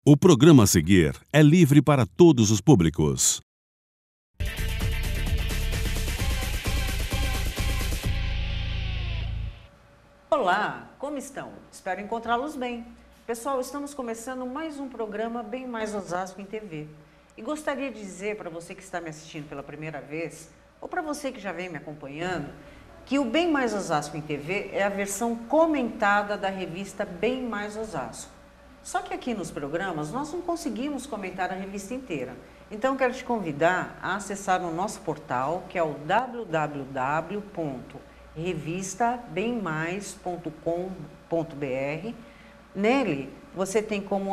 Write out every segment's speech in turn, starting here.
O programa a seguir é livre para todos os públicos. Olá, como estão? Espero encontrá-los bem. Pessoal, estamos começando mais um programa Bem Mais Osasco em TV. E gostaria de dizer para você que está me assistindo pela primeira vez, ou para você que já vem me acompanhando, que o Bem Mais Osasco em TV é a versão comentada da revista Bem Mais Osasco. Só que aqui nos programas nós não conseguimos comentar a revista inteira. Então quero te convidar a acessar o nosso portal, que é o www.revistabemmais.com.br. Nele você tem como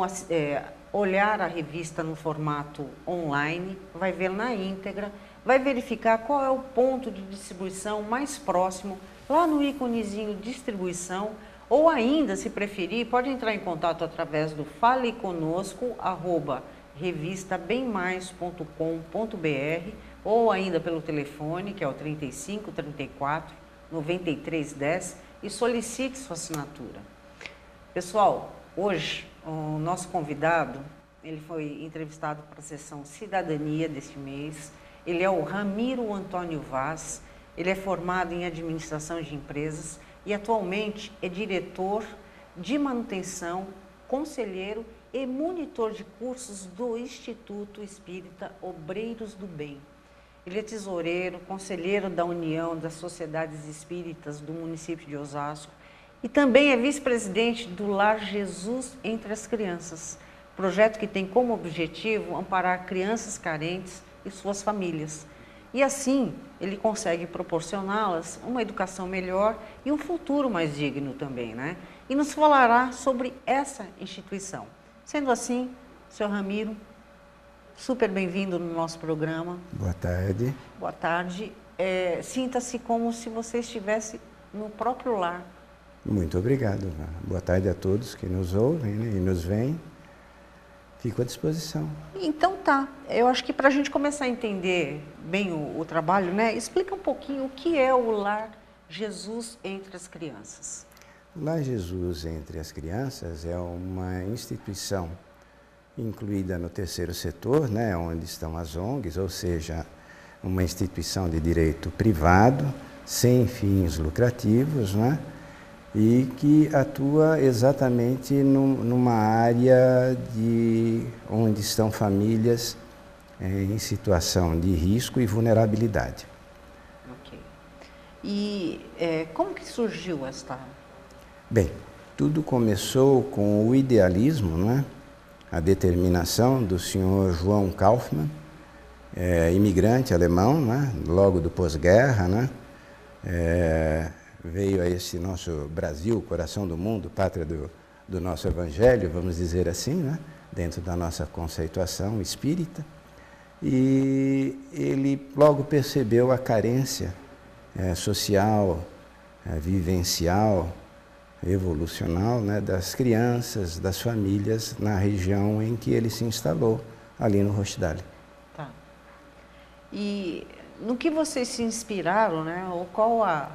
olhar a revista no formato online, vai ver na íntegra, vai verificar qual é o ponto de distribuição mais próximo, lá no íconezinho distribuição, ou ainda, se preferir, pode entrar em contato através do faleconosco@revistabemmais.com.br ou ainda pelo telefone, que é o 35 34 93 10, e solicite sua assinatura. Pessoal, hoje o nosso convidado, ele foi entrevistado para a sessão Cidadania deste mês. Ele é o Ramiro Antônio Vaz, ele é formado em Administração de Empresas e atualmente é diretor de manutenção, conselheiro e monitor de cursos do Instituto Espírita Obreiros do Bem. Ele é tesoureiro, conselheiro da União das Sociedades Espíritas do município de Osasco e também é vice-presidente do Lar Jesus Entre as Crianças, projeto que tem como objetivo amparar crianças carentes e suas famílias. E assim, ele consegue proporcioná-las uma educação melhor e um futuro mais digno também, né? E nos falará sobre essa instituição. Sendo assim, senhor Ramiro, super bem-vindo no nosso programa. Boa tarde. Boa tarde. Sinta-se como se você estivesse no próprio lar. Muito obrigado. Boa tarde a todos que nos ouvem, né, e nos veem. Fico à disposição. Então tá, eu acho que para a gente começar a entender bem o trabalho, né, explica um pouquinho o que é o Lar Jesus Entre as Crianças. O Lar Jesus Entre as Crianças é uma instituição incluída no terceiro setor, né, onde estão as ONGs, ou seja, uma instituição de direito privado, sem fins lucrativos, né, e que atua exatamente numa área onde estão famílias em situação de risco e vulnerabilidade. Ok. E como que surgiu esta? Bem, tudo começou com o idealismo, não é? A determinação do senhor João Kaufmann, imigrante alemão, né? Logo do pós-guerra, né? Veio a esse nosso Brasil, coração do mundo, pátria do nosso evangelho, vamos dizer assim, né? Dentro da nossa conceituação espírita, e ele logo percebeu a carência social, vivencial, evolucional, né? Das crianças, das famílias na região em que ele se instalou, ali no Rochdale. Tá. E no que vocês se inspiraram, né? Ou qual a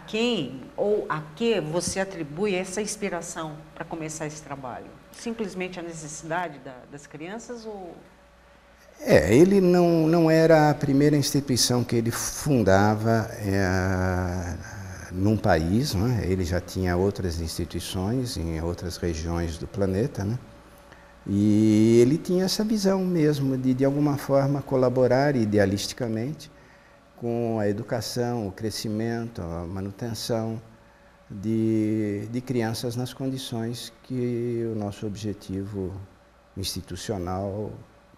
quem ou a que você atribui essa inspiração para começar esse trabalho? Simplesmente a necessidade das crianças ou... Ele não era a primeira instituição que ele fundava num país, né? Ele já tinha outras instituições em outras regiões do planeta, né? E ele tinha essa visão mesmo de alguma forma colaborar idealisticamente com a educação, o crescimento, a manutenção de crianças nas condições que o nosso objetivo institucional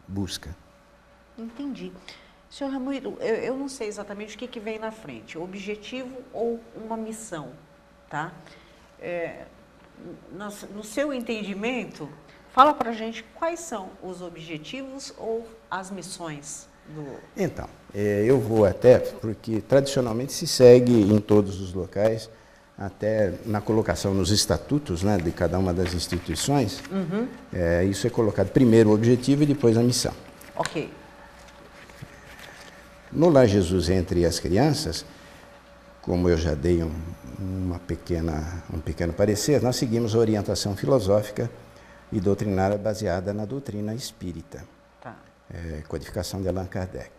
busca. Entendi. Senhor Ramiro, eu não sei exatamente o que vem na frente, objetivo ou uma missão, tá? No seu entendimento, fala para a gente quais são os objetivos ou as missões do... Então, eu vou até, porque tradicionalmente se segue em todos os locais, até na colocação nos estatutos, né, de cada uma das instituições, isso é colocado primeiro o objetivo e depois a missão. Ok. No Lar Jesus Entre as Crianças, como eu já dei um pequeno parecer, nós seguimos a orientação filosófica e doutrinária baseada na doutrina espírita, Tá. codificação de Allan Kardec.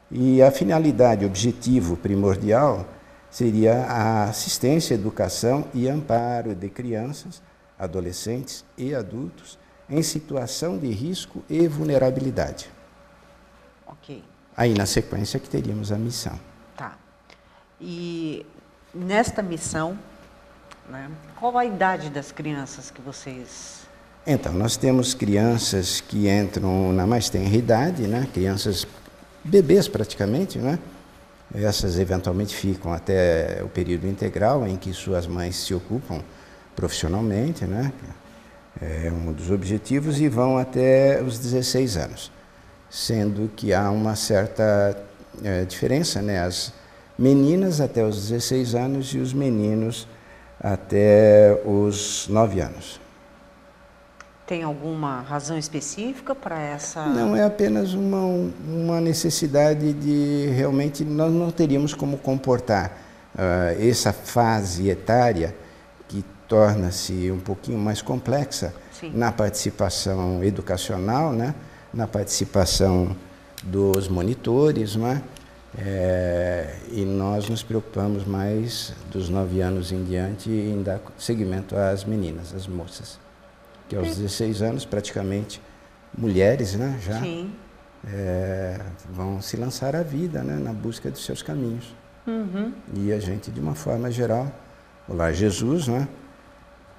E a finalidade, objetivo primordial, seria a assistência, educação e amparo de crianças, adolescentes e adultos em situação de risco e vulnerabilidade. Ok. Aí, na sequência, que teríamos a missão. Tá. E nesta missão, né, qual a idade das crianças que vocês... Então, nós temos crianças que entram na mais tenra idade, né? Crianças, bebês praticamente, né? Essas eventualmente ficam até o período integral em que suas mães se ocupam profissionalmente, né? É um dos objetivos, e vão até os 16 anos, sendo que há uma certa diferença, né? As meninas até os 16 anos e os meninos até os 9 anos. Tem alguma razão específica para essa... Não, é apenas uma necessidade de, realmente, nós não teríamos como comportar essa fase etária que torna-se um pouquinho mais complexa. Sim. Na participação educacional, né? Na participação dos monitores, né? E nós nos preocupamos mais dos 9 anos em diante em dar seguimento às meninas, às moças, que aos 16 anos, praticamente, mulheres, né, já vão se lançar à vida, né, na busca dos seus caminhos. Uhum. E a gente, de uma forma geral, o Lar Jesus, né,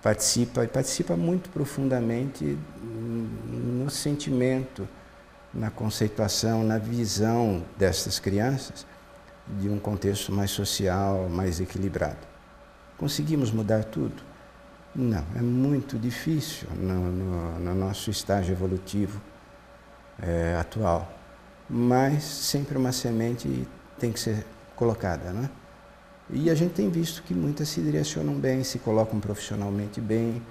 participa muito profundamente no sentimento, na conceituação, na visão dessas crianças de um contexto mais social, mais equilibrado. Conseguimos mudar tudo? Não, é muito difícil no nosso estágio evolutivo atual, mas sempre uma semente tem que ser colocada, né? E a gente tem visto que muitas se direcionam bem, se colocam profissionalmente bem,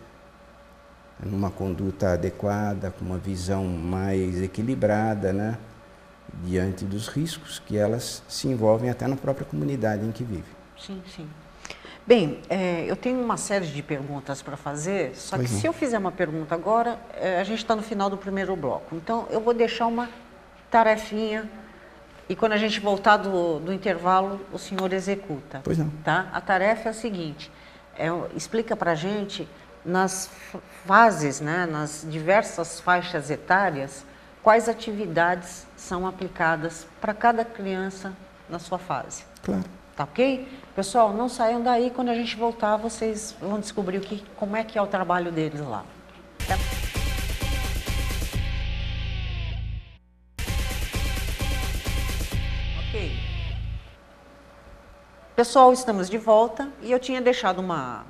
numa conduta adequada, com uma visão mais equilibrada, né? Diante dos riscos que elas se envolvem até na própria comunidade em que vivem. Sim, sim. Bem, eu tenho uma série de perguntas para fazer, só que se eu fizer uma pergunta agora, a gente está no final do primeiro bloco. Então, eu vou deixar uma tarefinha e quando a gente voltar do intervalo, o senhor executa. Pois não. Tá? A tarefa é a seguinte, explica para a gente, nas fases, né, nas diversas faixas etárias, quais atividades são aplicadas para cada criança na sua fase. Claro. Tá ok? Pessoal, não saiam daí, quando a gente voltar, vocês vão descobrir como é que é o trabalho deles lá. Tá? Ok. Pessoal, estamos de volta e eu tinha deixado uma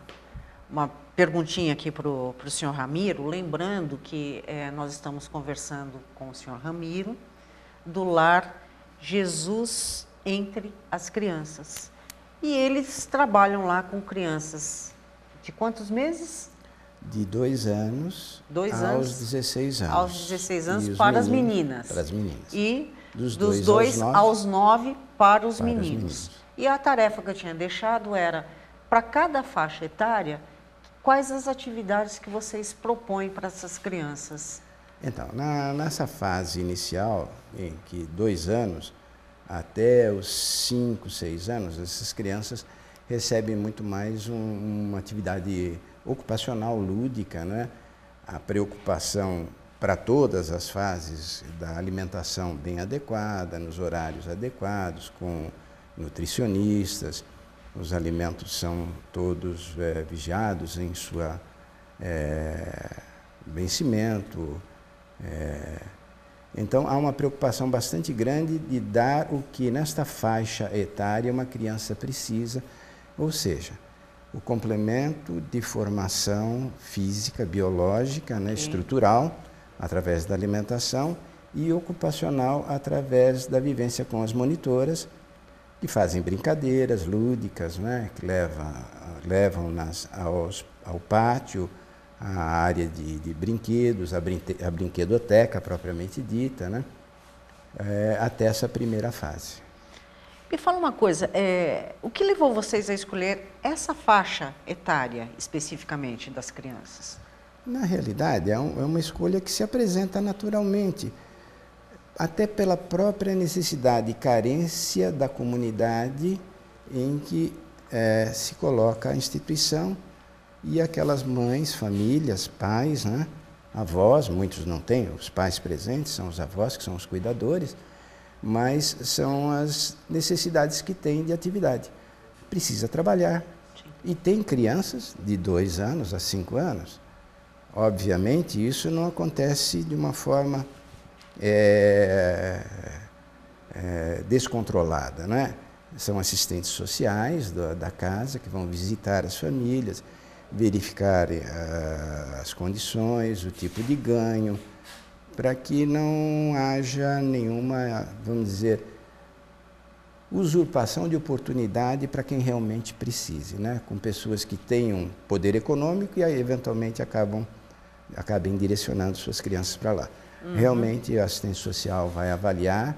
perguntinha aqui para o senhor Ramiro, lembrando que nós estamos conversando com o senhor Ramiro do Lar Jesus entre as crianças. E eles trabalham lá com crianças de quantos meses? De 2 anos aos 16 anos. Aos 16 anos para as meninas. Para as meninas. E dos 2 aos 9 para os meninos. Os E a tarefa que eu tinha deixado era, para cada faixa etária, quais as atividades que vocês propõem para essas crianças? Então, nessa fase inicial, em que 2 anos até os 5, 6 anos, essas crianças recebem muito mais uma atividade ocupacional, lúdica, né? A preocupação para todas as fases da alimentação bem adequada, nos horários adequados, com nutricionistas, os alimentos são todos vigiados em sua vencimento. Então, há uma preocupação bastante grande de dar o que nesta faixa etária uma criança precisa, ou seja, o complemento de formação física, biológica, né, estrutural, através da alimentação, e ocupacional, através da vivência com as monitoras, que fazem brincadeiras lúdicas, né, que levam-nas ao pátio, à área de brinquedos, a brinquedoteca propriamente dita, né, até essa primeira fase. Me fala uma coisa, o que levou vocês a escolher essa faixa etária especificamente das crianças? Na realidade, é uma escolha que se apresenta naturalmente, até pela própria necessidade e carência da comunidade em que se coloca a instituição e aquelas mães, famílias, pais, né? Avós, muitos não têm os pais presentes, são os avós que são os cuidadores, mas são as necessidades que têm de atividade. Precisa trabalhar. E tem crianças de 2 anos a 5 anos. Obviamente, isso não acontece de uma forma descontrolada, né? São assistentes sociais da casa que vão visitar as famílias, verificar as condições, o tipo de ganho, para que não haja nenhuma, vamos dizer, usurpação de oportunidade para quem realmente precise, né? Com pessoas que tenham poder econômico e aí, eventualmente, acabem direcionando suas crianças para lá. Realmente, a assistente social vai avaliar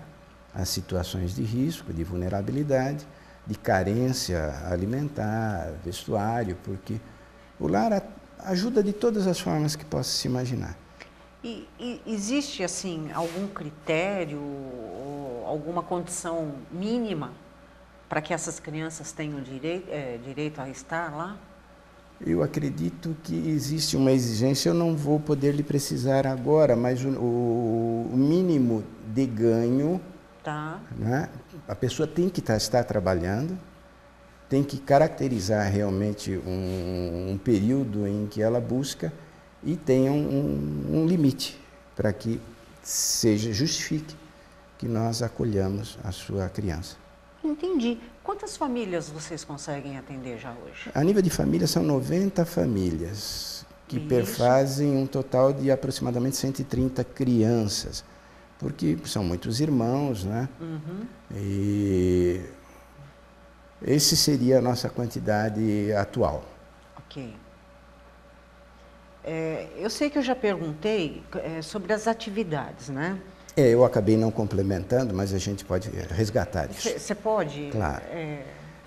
as situações de risco, de vulnerabilidade, de carência alimentar, vestuário, porque o lar ajuda de todas as formas que possa se imaginar. E existe, assim, algum critério ou alguma condição mínima para que essas crianças tenham direito a estar lá? Eu acredito que existe uma exigência, eu não vou poder lhe precisar agora, mas o mínimo de ganho, Tá. né? A pessoa tem que estar trabalhando, tem que caracterizar realmente um período em que ela busca e tenha um limite para que justifique que nós acolhamos a sua criança. Entendi. Quantas famílias vocês conseguem atender já hoje? A nível de família, são 90 famílias que perfazem um total de aproximadamente 130 crianças, porque são muitos irmãos, né? E esse seria a nossa quantidade atual. Ok. Eu sei que eu já perguntei sobre as atividades, né? Eu acabei não complementando, mas a gente pode resgatar isso. Você pode? Claro.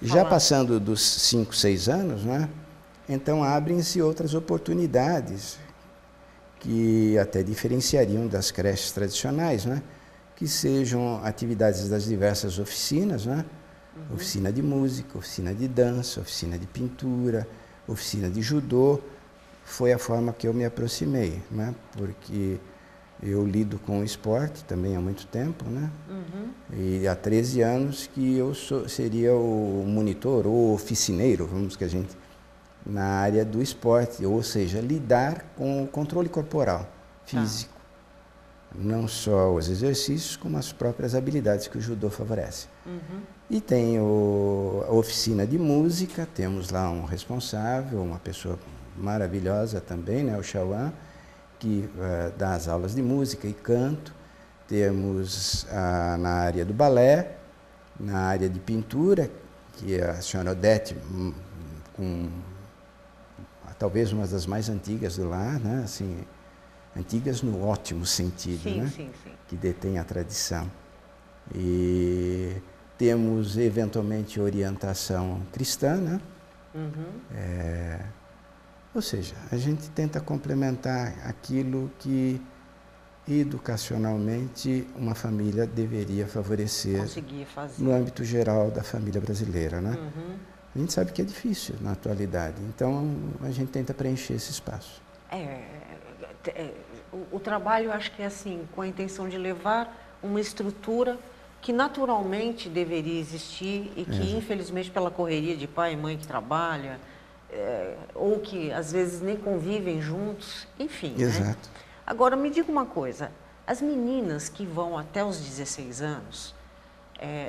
Já passando dos 5, 6 anos, né? Então abrem-se outras oportunidades que até diferenciariam das creches tradicionais, né? Que sejam atividades das diversas oficinas, né? Oficina de música, oficina de dança, oficina de pintura, oficina de judô. Foi a forma que eu me aproximei, né? Porque eu lido com o esporte também há muito tempo, né? E há 13 anos que eu seria o monitor ou oficineiro, vamos que a gente, na área do esporte, ou seja, lidar com o controle corporal, físico. Não só os exercícios, como as próprias habilidades que o judô favorece. E tem a oficina de música, temos lá um responsável, uma pessoa maravilhosa também, né, o Chauan, que dá as aulas de música e canto. Temos na área do balé, na área de pintura, que é a senhora Odete, com talvez uma das mais antigas do lar, né? Assim, antigas no ótimo sentido, sim, né? sim. Que detém a tradição. E temos, eventualmente, orientação cristã, né? Ou seja, a gente tenta complementar aquilo que educacionalmente uma família deveria favorecer no âmbito geral da família brasileira, né? A gente sabe que é difícil na atualidade, então a gente tenta preencher esse espaço. O trabalho, acho que é assim, com a intenção de levar uma estrutura que naturalmente deveria existir e que, infelizmente, pela correria de pai e mãe que trabalha, ou que às vezes nem convivem juntos, enfim. Exato. Né? Agora, me diga uma coisa, as meninas que vão até os 16 anos,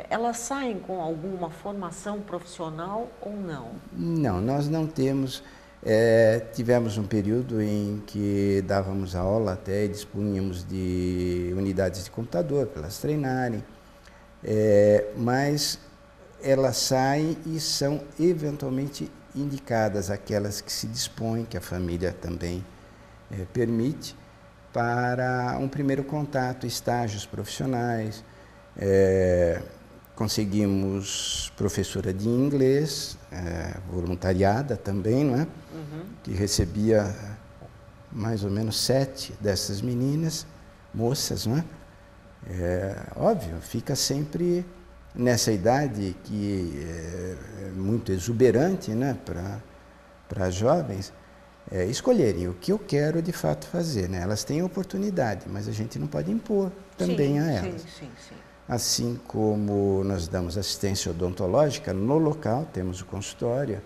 elas saem com alguma formação profissional ou não? Não, nós não temos. Tivemos um período em que dávamos aula até e dispunhamos de unidades de computador para elas treinarem, mas elas saem e são eventualmente indicadas aquelas que se dispõem, que a família também permite, para um primeiro contato, estágios profissionais. Conseguimos professora de inglês, voluntariada também, não é? Que recebia mais ou menos 7 dessas meninas, moças, não é? Óbvio, fica sempre nessa idade que é muito exuberante, né, para jovens escolherem o que eu quero de fato fazer, né? Elas têm oportunidade, mas a gente não pode impor também a elas. Sim. Assim como nós damos assistência odontológica no local, temos o consultório,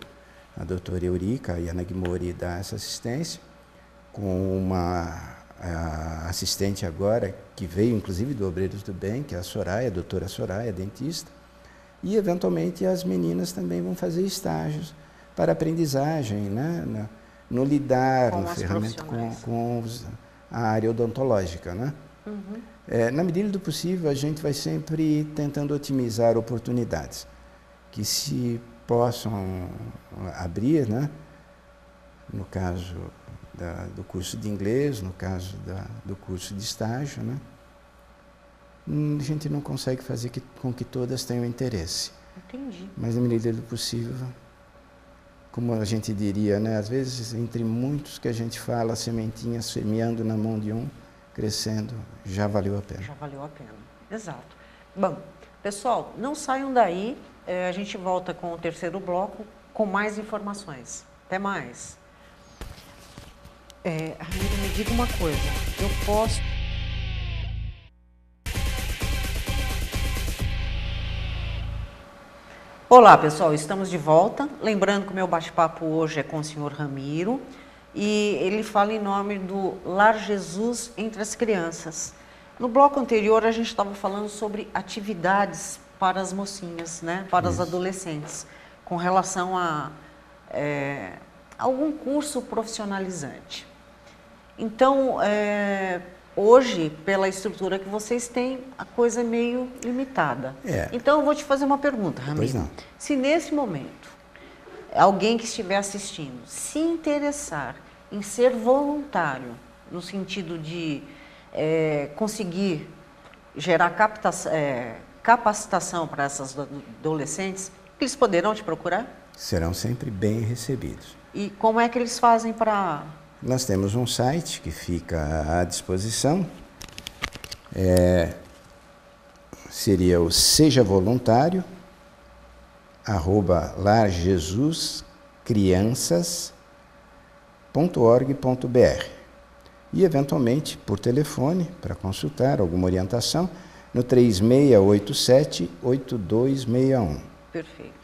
a doutora Eurica e a Nagmori dá essa assistência, com uma assistente agora, que veio inclusive do Obreiros do Bem, que é a Soraya, a doutora Soraya, dentista, e eventualmente as meninas também vão fazer estágios para aprendizagem, né? No lidar, no ferramenta com a área odontológica, né? Na medida do possível, a gente vai sempre tentando otimizar oportunidades que se possam abrir, né? No caso do curso de inglês, no caso do curso de estágio, né? A gente não consegue fazer com que todas tenham interesse. Entendi. Mas, na medida do possível, como a gente diria, né? Às vezes, entre muitos que a gente fala, a sementinha semeando na mão de um, crescendo, já valeu a pena. Já valeu a pena, exato. Bom, pessoal, não saiam daí, a gente volta com o terceiro bloco com mais informações. Até mais. Ramiro, me diga uma coisa, eu posso... Olá, pessoal, estamos de volta. Lembrando que o meu bate-papo hoje é com o senhor Ramiro e ele fala em nome do Lar Jesus entre as Crianças. No bloco anterior, a gente estava falando sobre atividades para as mocinhas, né, para as adolescentes, com relação a algum curso profissionalizante. Então, hoje, pela estrutura que vocês têm, a coisa é meio limitada. Então, eu vou te fazer uma pergunta, Ramiro. Pois não. Se nesse momento, alguém que estiver assistindo se interessar em ser voluntário, no sentido de conseguir gerar capacitação para essas adolescentes, eles poderão te procurar? Serão sempre bem recebidos. E como é que eles fazem para... Nós temos um site que fica à disposição, seria o sejavoluntario@larjesuscrianças.org.br e, eventualmente, por telefone, para consultar alguma orientação, no 3687-8261. Perfeito.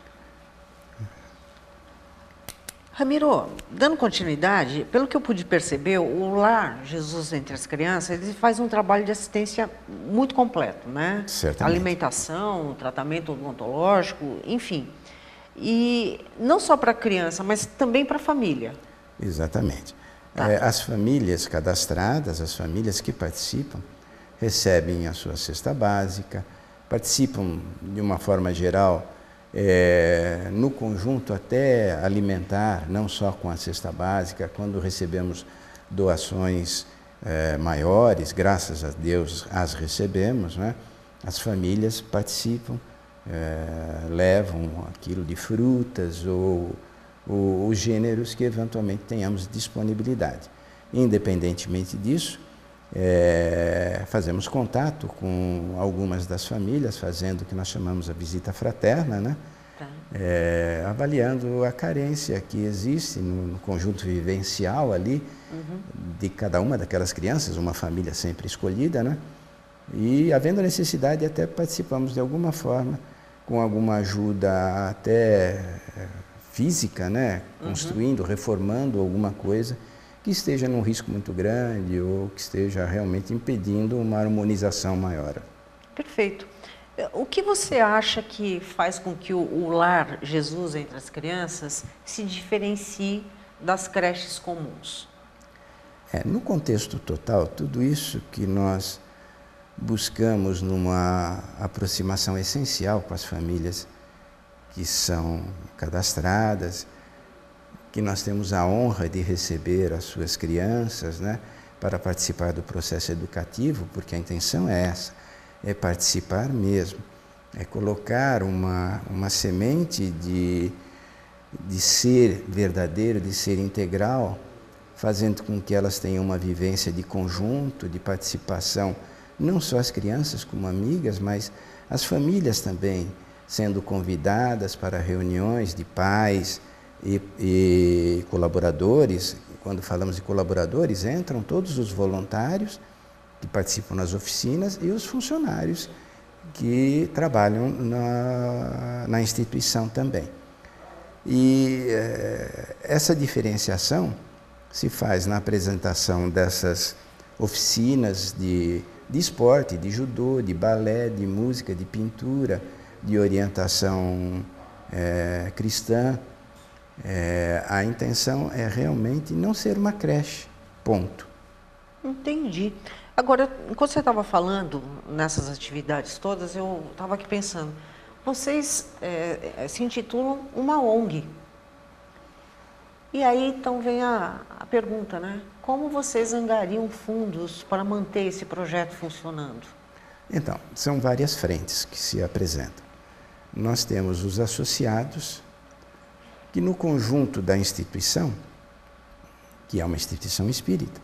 Ramiro, dando continuidade, pelo que eu pude perceber, o Lar Jesus entre as Crianças, ele faz um trabalho de assistência muito completo, né? Certamente. Alimentação, tratamento odontológico, enfim. E não só para a criança, mas também para a família. Exatamente. As famílias cadastradas, as famílias que participam, recebem a sua cesta básica, participam de uma forma geral, no conjunto até alimentar, não só com a cesta básica, quando recebemos doações maiores, graças a Deus as recebemos, né? As famílias participam, levam aquilo de frutas ou os gêneros que eventualmente tenhamos disponibilidade. Independentemente disso, fazemos contato com algumas das famílias, fazendo o que nós chamamos a visita fraterna, né? Avaliando a carência que existe no conjunto vivencial ali, de cada uma daquelas crianças, uma família sempre escolhida, né? E, havendo necessidade, até participamos de alguma forma, com alguma ajuda até física, né? Construindo, reformando alguma coisa que esteja num risco muito grande ou que esteja realmente impedindo uma harmonização maior. Perfeito. O que você acha que faz com que o Lar Jesus entre as Crianças se diferencie das creches comuns? No contexto total, tudo isso que nós buscamos numa aproximação essencial com as famílias que são cadastradas, que nós temos a honra de receber as suas crianças, né, para participar do processo educativo, porque a intenção é essa, é participar mesmo, é colocar uma semente de ser verdadeiro, de ser integral fazendo com que elas tenham uma vivência de conjunto, de participação, não só as crianças como amigas, mas as famílias também sendo convidadas para reuniões de pais e colaboradores. Quando falamos de colaboradores, entram todos os voluntários que participam nas oficinas e os funcionários que trabalham na instituição também. E essa diferenciação se faz na apresentação dessas oficinas de esporte, de judô, de balé, de música, de pintura, de orientação cristã. A intenção é realmente não ser uma creche, ponto. Entendi. Agora, enquanto você estava falando nessas atividades todas, eu estava aqui pensando, vocês se intitulam uma ONG. E aí, então, vem a pergunta, né? Como vocês angariam fundos para manter esse projeto funcionando? Então, são várias frentes que se apresentam. Nós temos os associados, que no conjunto da instituição, que é uma instituição espírita,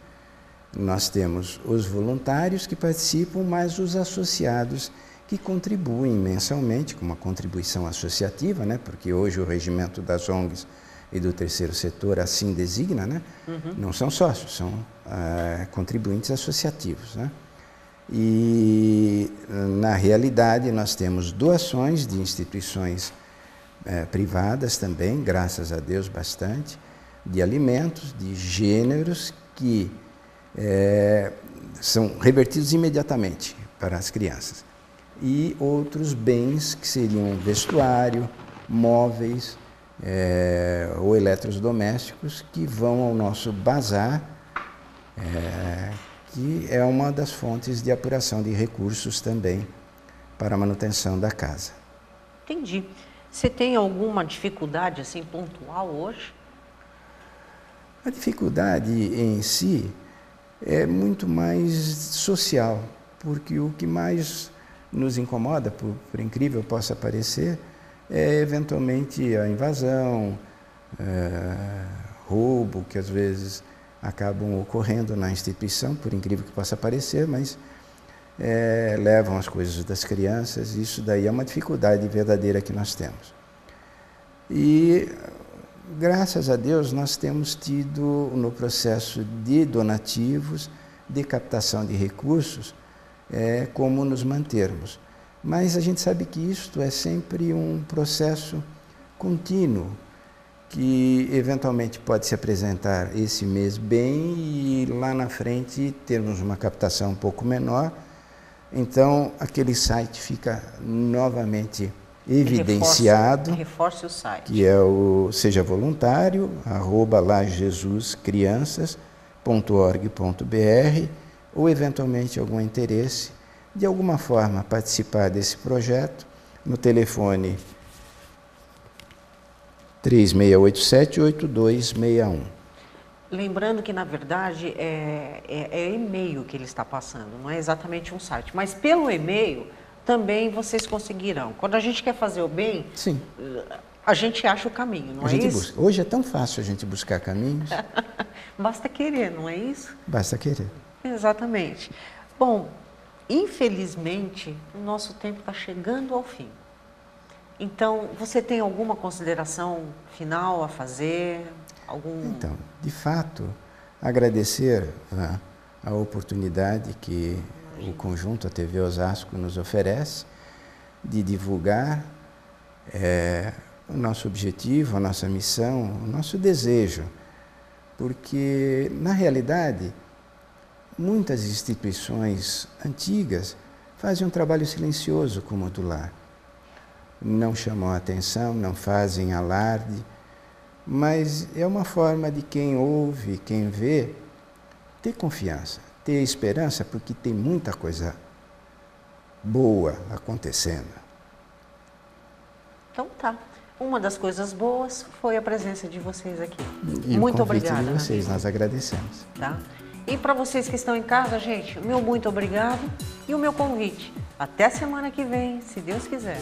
nós temos os voluntários que participam, mas os associados que contribuem mensalmente, com uma contribuição associativa, né? Porque hoje o regimento das ONGs e do terceiro setor assim designa, né? Não são sócios, são contribuintes associativos, né? E na realidade nós temos doações de instituições privadas também, graças a Deus bastante, de alimentos, de gêneros que são revertidos imediatamente para as crianças. E outros bens que seriam vestuário, móveis ou eletrodomésticos que vão ao nosso bazar, que é uma das fontes de apuração de recursos também para a manutenção da casa. Entendi. Você tem alguma dificuldade assim pontual hoje? A dificuldade em si é muito mais social, porque o que mais nos incomoda, por incrível que possa parecer, é eventualmente a invasão, roubo, que às vezes acabam ocorrendo na instituição, por incrível que possa parecer, mas levam as coisas das crianças. Isso daí é uma dificuldade verdadeira que nós temos. E graças a Deus nós temos tido no processo de donativos, de captação de recursos, como nos mantermos. Mas a gente sabe que isto é sempre um processo contínuo, que eventualmente pode se apresentar esse mês bem e lá na frente termos uma captação um pouco menor. Então aquele site fica novamente evidenciado. Reforce o site. Que é o Seja Voluntário, @lajesuscrianças.org.br, ou eventualmente algum interesse de alguma forma participar desse projeto no telefone 3687-8261. Lembrando que, na verdade, é e-mail que ele está passando, não é exatamente um site. Mas pelo e-mail também vocês conseguirão. Quando a gente quer fazer o bem, sim, a gente acha o caminho, não é isso? Busca. Hoje é tão fácil a gente buscar caminhos. Basta querer, não é isso? Basta querer. Exatamente. Bom, infelizmente, o nosso tempo está chegando ao fim. Então, você tem alguma consideração final a fazer? Então, de fato, agradecer a oportunidade que o conjunto, a TV Osasco, nos oferece de divulgar o nosso objetivo, a nossa missão, o nosso desejo. Porque, na realidade, muitas instituições antigas fazem um trabalho silencioso como o do lar. Não chamam a atenção, não fazem alarde, mas é uma forma de quem ouve, quem vê, ter confiança, ter esperança, porque tem muita coisa boa acontecendo. Então tá. Uma das coisas boas foi a presença de vocês aqui. E muito o convite obrigada. De vocês, nós agradecemos. Tá? E para vocês que estão em casa, gente, o meu muito obrigado e o meu convite. Até semana que vem, se Deus quiser.